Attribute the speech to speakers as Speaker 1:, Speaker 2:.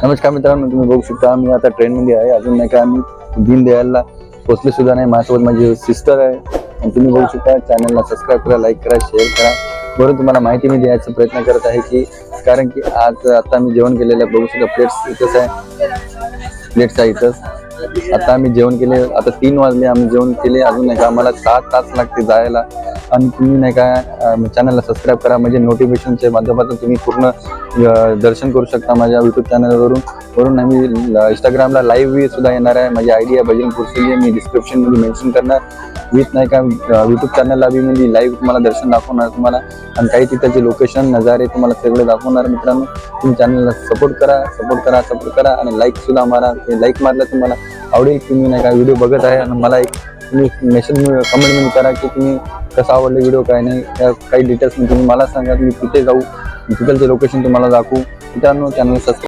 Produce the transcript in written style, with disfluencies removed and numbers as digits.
Speaker 1: नमस्कार मित्रांनो, तुम्ही बघू शकता मी आता ट्रेनमध्ये आहे. अजून नाही का आम्ही दीनदयालला पोहोचले सुद्धा नाही. माझ्यासोबत माझी सिस्टर आहे आणि तुम्ही बघू शकता. चॅनलला सबस्क्राईब करा, लाईक करा, शेअर करा. बरोबर तुम्हाला माहिती मी द्यायचा प्रयत्न करत आहे की कारण की आज आता मी जेवण केलेलं बघू शकता. प्लेट्स आहे इथंच. आता आम्ही जेवण केले. आता 3 वाजले आम्ही जेवण केले. अजून नाही का आम्हाला 7 तास लागते जायला. आणि तुम्ही नाही का चॅनलला सबस्क्राईब करा म्हणजे नोटिफिकेशनच्या माध्यमातून तुम्ही पूर्ण दर्शन करू शकता माझ्या यूट्यूब चॅनलवरून आम्ही इंस्टाग्रामला लाईव्ह सुद्धा येणार आहे. माझी आयडी आहे बजरंग पुरसुले. मी डिस्क्रिप्शनमध्ये मेन्शन करणार. विथ नाही का यूट्यूब चॅनलला बी मी लाईव्ह तुम्हाला दर्शन दाखवणार तुम्हाला आणि काही तिथलचे लोकेशन नजारे तुम्हाला सगळे दाखवणार. मित्रांनो, तुम्ही चॅनलला सपोर्ट करा आणि लाईक सुद्धा मारा. लाईक मारला तुम्हाला आवडेल. तुम्ही नाही का व्हिडिओ बघत आहे आणि मला एक तुम्ही कमेंटमध्ये करा की तुम्ही कसं आवडलं व्हिडिओ, काय नाही, त्या काही डिटेल्स तुम्ही मला सांगा. तुम्ही कुठे जाऊ, तिथलचे लोकेशन तुम्हाला दाखवू. मित्रांनो, चॅनल सबस्क्राईब